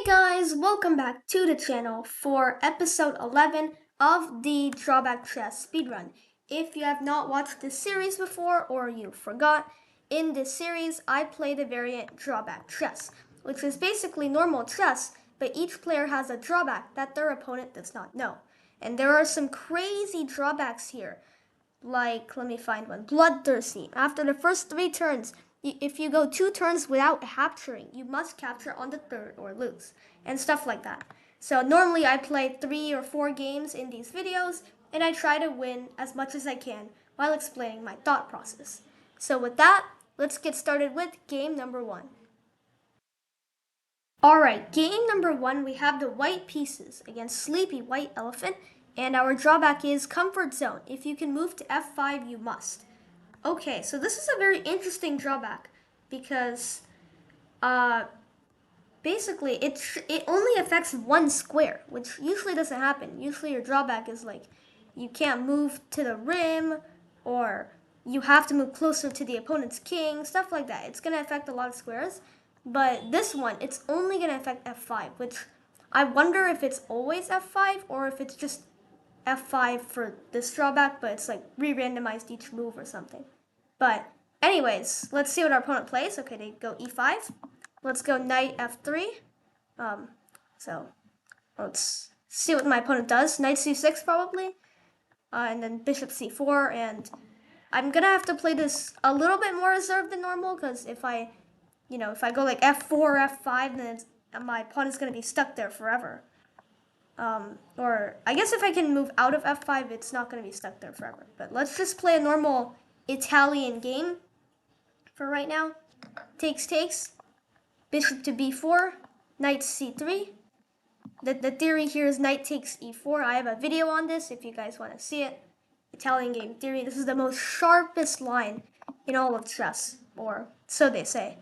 Hey guys, welcome back to the channel for episode 11 of the Drawback Chess Speedrun. If you have not watched this series before or you forgot, in this series I play the variant Drawback Chess, which is basically normal chess, but each player has a drawback that their opponent does not know. And there are some crazy drawbacks here, like, let me find one, Bloodthirsty. After the first 3 turns, if you go 2 turns without capturing, you must capture on the third or lose, and stuff like that. So normally I play 3 or 4 games in these videos, and I try to win as much as I can while explaining my thought process. So with that, let's get started with game number 1. Alright, game number 1, we have the white pieces against sleepy white elephant, and our drawback is comfort zone. If you can move to f5, you must. Okay, so this is a very interesting drawback because basically it only affects one square, which usually doesn't happen. Usually your drawback is like you can't move to the rim, or you have to move closer to the opponent's king, stuff like that. It's going to affect a lot of squares, but this one, it's only going to affect f5, which I wonder if it's always f5 or if it's just f5 for this drawback, but it's like re-randomized each move or something. But anyways, let's see what our opponent plays. Okay, they go e5. Let's go knight f3. So let's see what my opponent does. Knight c6 probably, and then bishop c4. And I'm gonna have to play this a little bit more reserved than normal, because if I go like f4, f5, then my opponent's gonna be stuck there forever. Or I guess if I can move out of f5, it's not going to be stuck there forever. But let's just play a normal Italian game for right now. Takes, bishop to b4, knight c3. The theory here is knight takes e4. I have a video on this if you guys want to see it. Italian game theory. This is the most sharpest line in all of chess, or so they say.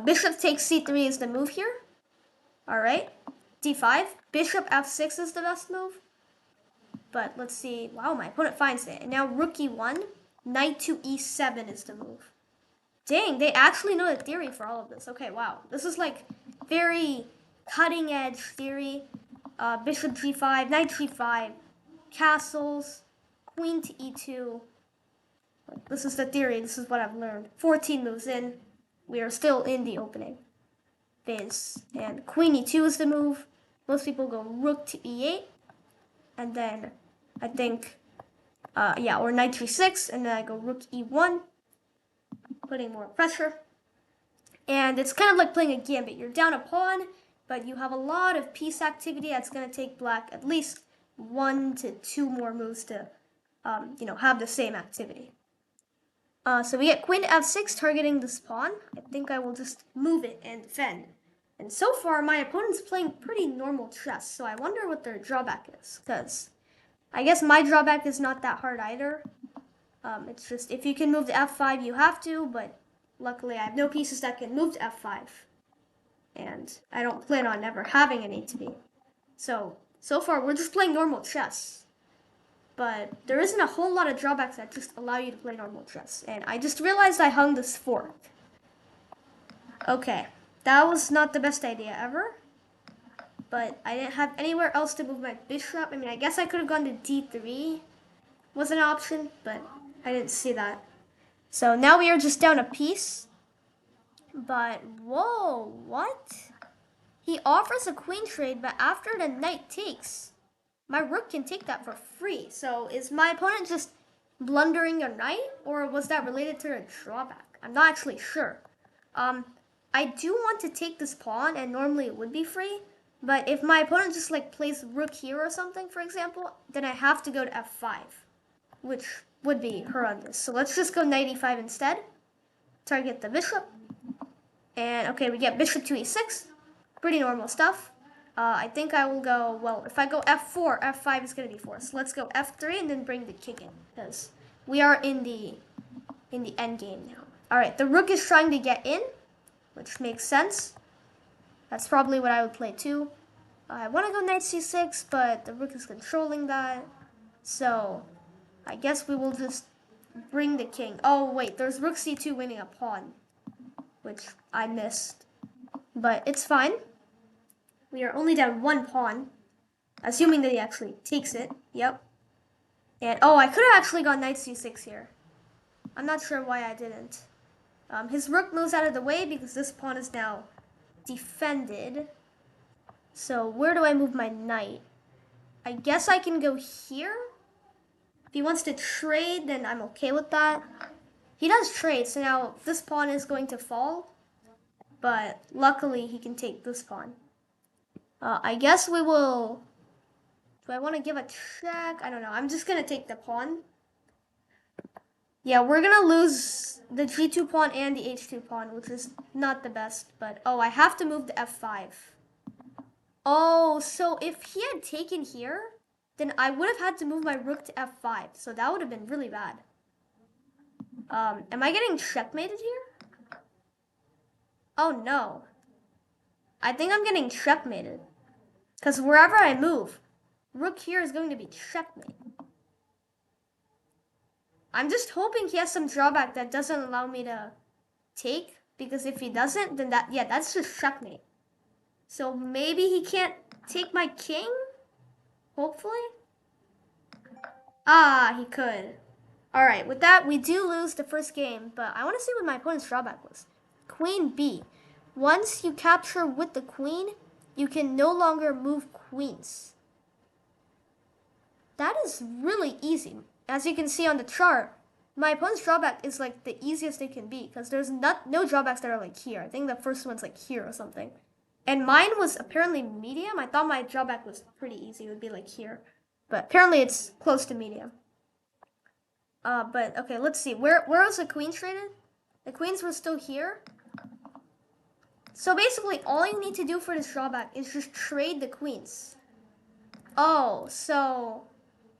Bishop takes c3 is the move here. All right. d5, bishop f6 is the best move. But let's see. Wow, my opponent finds it. And now rook e1, knight to e7 is the move. Dang, they actually know the theory for all of this. Okay, wow. This is like very cutting edge theory. Bishop g5, knight g5, castles, queen to e2. This is the theory. This is what I've learned. 14 moves in. We are still in the opening phase. And queen e2 is the move. Most people go rook to e8. And then I think, or knight g6. And then I go rook e1. Putting more pressure. And it's kind of like playing a gambit. You're down a pawn, but you have a lot of piece activity that's going to take black at least 1 to 2 more moves to, have the same activity. So we get queen to f6 targeting this pawn. I think I will just move it and defend. And so far, my opponent's playing pretty normal chess, so I wonder what their drawback is, because I guess my drawback is not that hard either. It's just if you can move to f5, you have to, but luckily I have no pieces that can move to f5. And I don't plan on ever having any to be. So far, we're just playing normal chess. But there isn't a whole lot of drawbacks that just allow you to play normal chess. And I just realized I hung this fork. Okay, that was not the best idea ever. But I didn't have anywhere else to move my bishop. I mean, I guess I could have gone to d3 was an option, but I didn't see that. So now we are just down a piece. But, whoa, what? He offers a queen trade, but after the knight takes, my rook can take that for free. So is my opponent just blundering a knight, or was that related to a drawback? I'm not actually sure. I do want to take this pawn, and normally it would be free. But if my opponent just like plays rook here or something, for example, then I have to go to f5, which would be horrendous. So let's just go knight e5 instead. Target the bishop. And okay, we get bishop to e6. Pretty normal stuff. I think I will go, well, if I go f4, f5 is going to be forced. So let's go f3 and then bring the king in, because we are in the end game now. All right, the rook is trying to get in, which makes sense. That's probably what I would play too. I want to go knight c6, but the rook is controlling that. So I guess we will just bring the king. Oh, wait, there's rook c2 winning a pawn, which I missed. But it's fine. We are only down one pawn, assuming that he actually takes it. Yep. And oh, I could have actually gone knight c6 here. I'm not sure why I didn't. His rook moves out of the way because this pawn is now defended. So where do I move my knight? I guess I can go here. If he wants to trade, then I'm okay with that. He does trade, so now this pawn is going to fall. But luckily, he can take this pawn. I guess we will... Do I want to give a check? I don't know. I'm just going to take the pawn. Yeah, we're going to lose the g2 pawn and the h2 pawn, which is not the best. But, oh, I have to move to f5. Oh, so if he had taken here, then I would have had to move my rook to f5. So that would have been really bad. Am I getting checkmated here? Oh, no. I think I'm getting checkmated. Because wherever I move, rook here is going to be checkmate. I'm just hoping he has some drawback that doesn't allow me to take. Because if he doesn't, then that's just checkmate. So maybe he can't take my king? Hopefully? Ah, he could. Alright, with that, we do lose the first game, but I want to see what my opponent's drawback was. Queen B. Once you capture with the queen, you can no longer move queens. That is really easy. As you can see on the chart, my opponent's drawback is like the easiest it can be because there's no drawbacks that are like here. I think the first one's like here or something. And mine was apparently medium. I thought my drawback was pretty easy. It would be like here. But apparently it's close to medium. But okay, let's see. Where was the queens traded? The queens were still here. So basically, all you need to do for this drawback is just trade the queens. Oh, so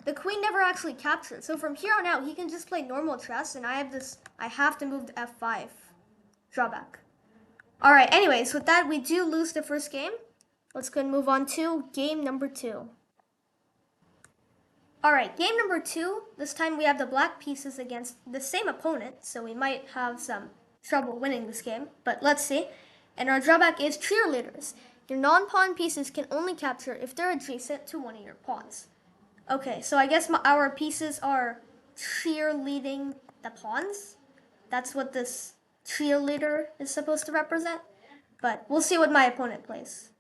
the queen never actually captured. So from here on out, he can just play normal chess, and I have to move to f5 drawback. All right, anyways, with that, we do lose the first game. Let's go and move on to game number 2. All right, game number 2. This time we have the black pieces against the same opponent, so we might have some trouble winning this game, but let's see. And our drawback is cheerleaders. Your non-pawn pieces can only capture if they're adjacent to one of your pawns. Okay, so I guess our pieces are cheerleading the pawns. That's what this cheerleader is supposed to represent. But we'll see what my opponent plays.